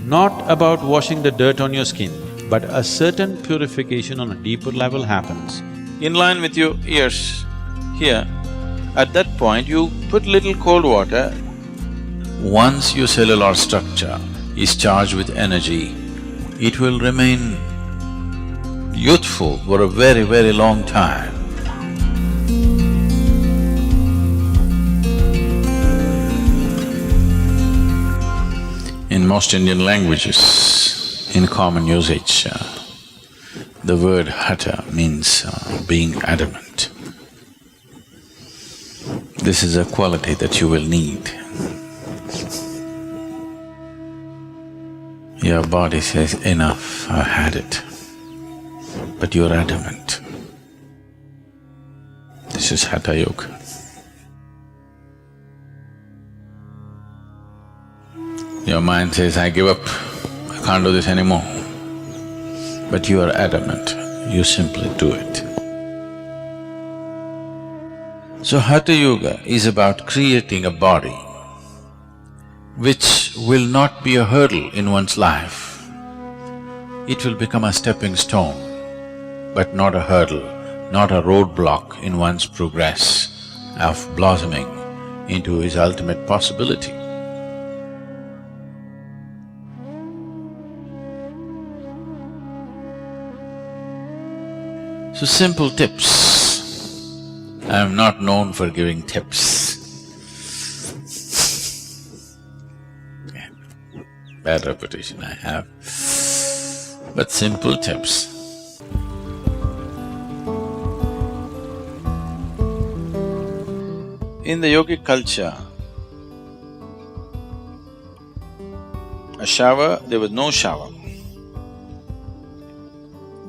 Not about washing the dirt on your skin, but a certain purification on a deeper level happens. In line with your ears, here, at that point you put little cold water. Once your cellular structure is charged with energy, it will remain youthful for a very, very long time. In most Indian languages, in common usage, the word hatha means being adamant. This is a quality that you will need. Your body says, enough, I've had it. But you're adamant. This is Hatha Yoga. Your mind says, I give up, I can't do this anymore. But you are adamant, you simply do it. So Hatha Yoga is about creating a body which will not be a hurdle in one's life. It will become a stepping stone, but not a hurdle, not a roadblock in one's progress of blossoming into his ultimate possibility. So simple tips. I am not known for giving tips. Bad reputation I have, but simple tips. In the yogic culture, a shower, there was no shower.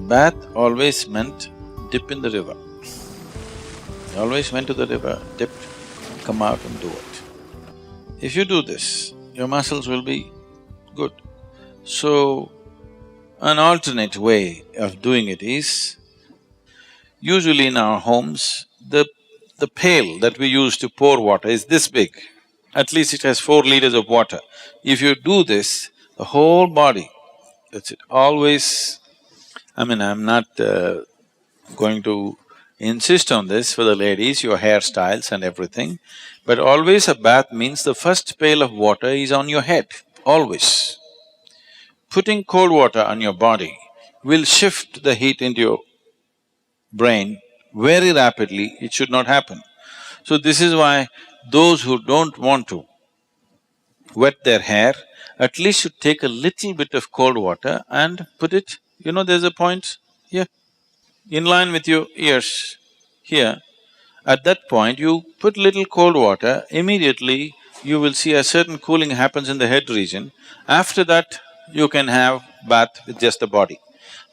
Bath always meant dip in the river. They always went to the river, dipped, come out and do it. If you do this, your muscles will be good. So, an alternate way of doing it is, usually in our homes, the pail that we use to pour water is this big. At least it has 4 liters of water. If you do this, the whole body, that's it, always… I'm not going to insist on this for the ladies, your hairstyles and everything, but always a bath means the first pail of water is on your head, always. Putting cold water on your body will shift the heat into your brain very rapidly, it should not happen. So this is why those who don't want to wet their hair, at least should take a little bit of cold water and put it… there's a point here, in line with your ears, here. At that point, you put little cold water, immediately you will see a certain cooling happens in the head region. After that, you can have bath with just the body.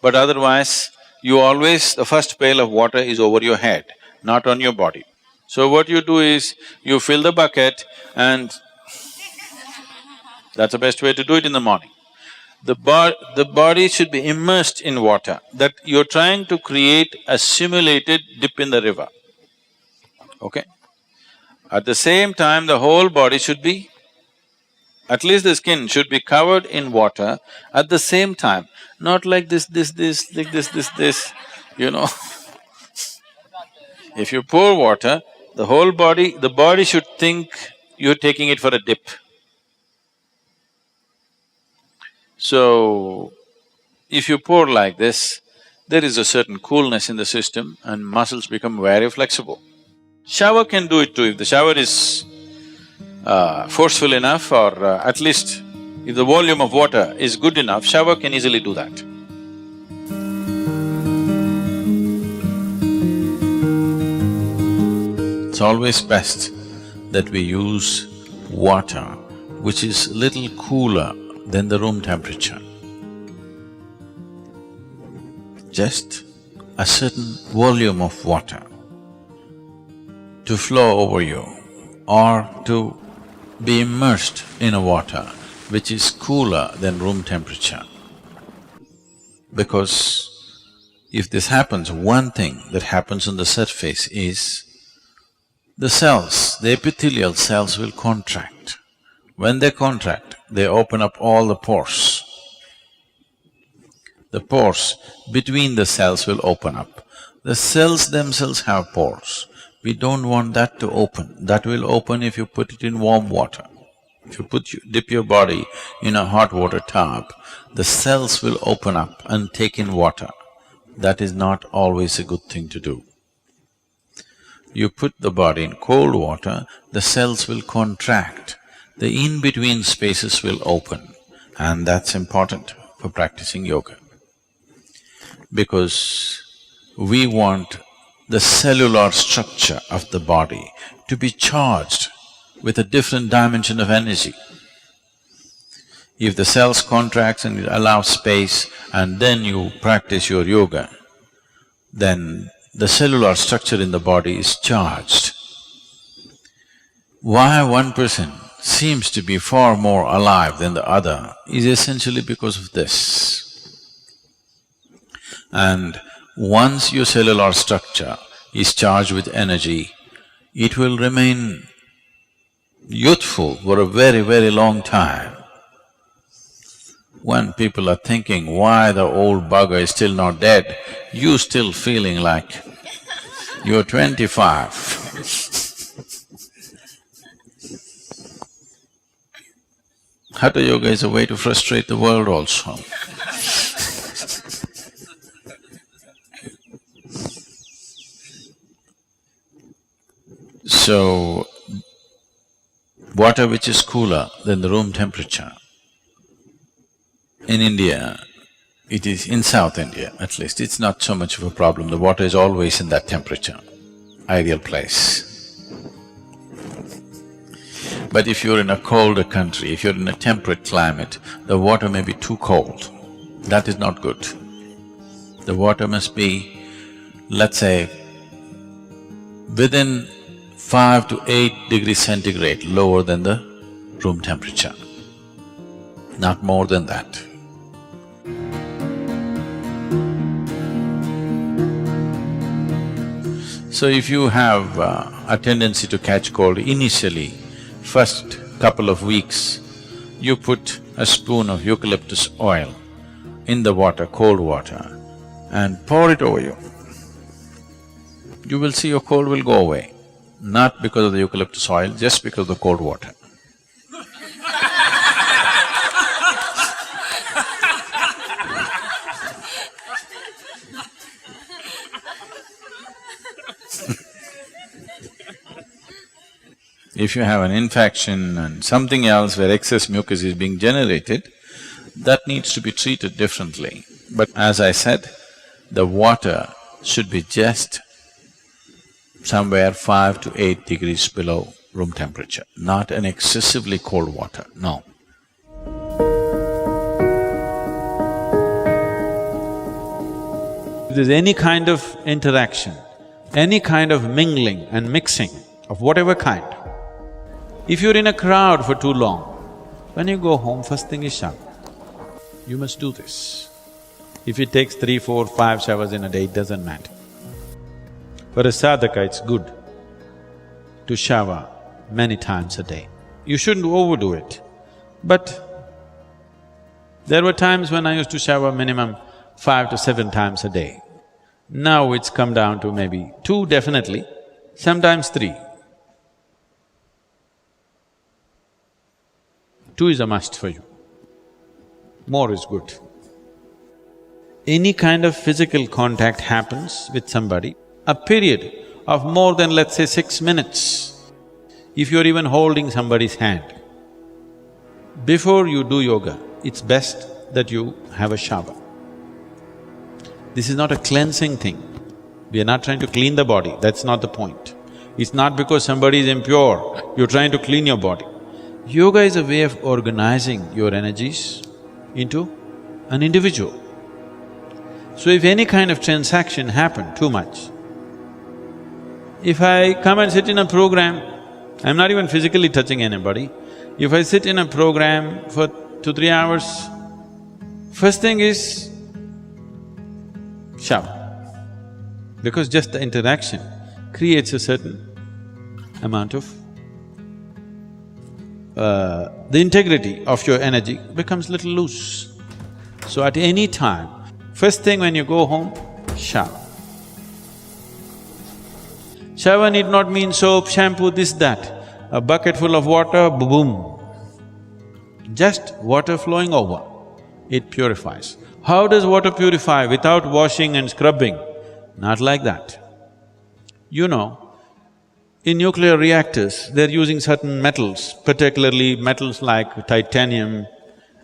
But otherwise, you always… the first pail of water is over your head, not on your body. So what you do is, you fill the bucket and that's the best way to do it in the morning. The body should be immersed in water, that you're trying to create a simulated dip in the river, okay? At the same time, the whole body should be… at least the skin should be covered in water at the same time, not like this, like this, If you pour water, the whole body… the body should think you're taking it for a dip. So, if you pour like this, there is a certain coolness in the system and muscles become very flexible. Shower can do it too, if the shower is forceful enough, or at least if the volume of water is good enough, shower can easily do that. It's always best that we use water which is little cooler than the room temperature. Just a certain volume of water to flow over you, or to be immersed in a water which is cooler than room temperature. Because if this happens, one thing that happens on the surface is the cells, the epithelial cells will contract. When they contract, they open up all the pores. the pores between the cells will open up. The cells themselves have pores. We don't want that to open. That will open if you put it in warm water. If you dip your body in a hot water tub, the cells will open up and take in water. That is not always a good thing to do. You put the body in cold water, the cells will contract, the in-between spaces will open, and that's important for practicing yoga. Because we want the cellular structure of the body to be charged with a different dimension of energy. If the cells contracts and it allows space and then you practice your yoga, then the cellular structure in the body is charged. Why one person seems to be far more alive than the other is essentially because of this. And once your cellular structure is charged with energy, it will remain youthful for a very, very long time. When people are thinking, why the old bugger is still not dead, you still feeling like you're 25. Hatha yoga is a way to frustrate the world also. So, water which is cooler than the room temperature, in India, it is in South India at least, it's not so much of a problem. The water is always in that temperature, ideal place. But if you're in a colder country, if you're in a temperate climate, the water may be too cold. That is not good. The water must be, let's say, within 5 to 8 degrees centigrade lower than the room temperature, not more than that. So if you have a tendency to catch cold initially, first couple of weeks, you put a spoon of eucalyptus oil in the water, cold water, and pour it over you. You will see your cold will go away, not because of the eucalyptus oil, just because of the cold water. If you have an infection and something else where excess mucus is being generated, that needs to be treated differently. But as I said, the water should be just somewhere 5 to 8 degrees below room temperature, not an excessively cold water, no. If there's any kind of interaction, any kind of mingling and mixing of whatever kind, if you're in a crowd for too long, when you go home, first thing is shower. You must do this. If it takes 3, 4, 5 showers in a day, it doesn't matter. For a sadhaka, it's good to shower many times a day. You shouldn't overdo it. But there were times when I used to shower minimum 5 to 7 times a day. Now it's come down to maybe 2 definitely, sometimes 3. 2 is a must for you. More is good. Any kind of physical contact happens with somebody, a period of more than let's say 6 minutes, if you're even holding somebody's hand, before you do yoga, it's best that you have a shower. This is not a cleansing thing. We are not trying to clean the body, that's not the point. It's not because somebody is impure, you're trying to clean your body. Yoga is a way of organizing your energies into an individual. So if any kind of transaction happened too much, if I come and sit in a program, I'm not even physically touching anybody, if I sit in a program for 2-3 hours, first thing is shower. Because just the interaction creates a certain amount of… the integrity of your energy becomes little loose. So at any time, First thing when you go home, shower. Shower need not mean soap, shampoo, this, that. A bucket full of water, boom. Just water flowing over, it purifies. How does water purify without washing and scrubbing? Not like that. You know, in nuclear reactors, they're using certain metals, particularly metals like titanium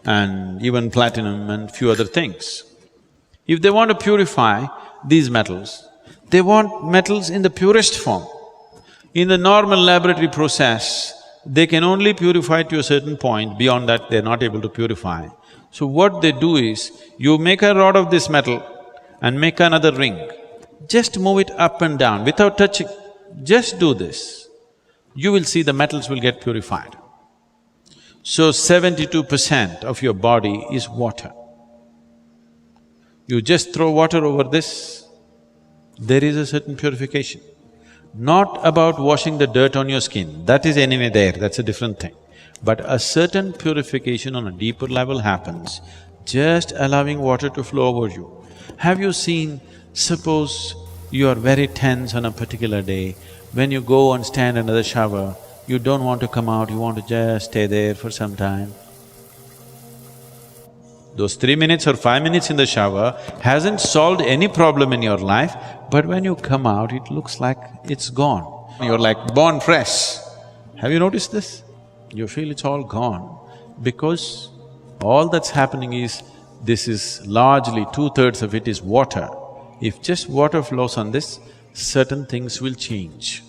and even platinum and few other things. If they want to purify these metals, they want metals in the purest form. In the normal laboratory process, they can only purify to a certain point, beyond that they're not able to purify. So what they do is, you make a rod of this metal and make another ring. Just move it up and down without touching. Just do this. You will see the metals will get purified. So 72% of your body is water. You just throw water over this, there is a certain purification. Not about washing the dirt on your skin, that is anyway there, that's a different thing. But a certain purification on a deeper level happens, just allowing water to flow over you. Have you seen, suppose you are very tense on a particular day, when you go and stand under the shower, you don't want to come out, you want to just stay there for some time. Those 3 minutes or 5 minutes in the shower hasn't solved any problem in your life, but when you come out, it looks like it's gone. You're like born fresh. Have you noticed this? You feel it's all gone because all that's happening is, this is largely 2/3 of it is water. If just water flows on this, certain things will change.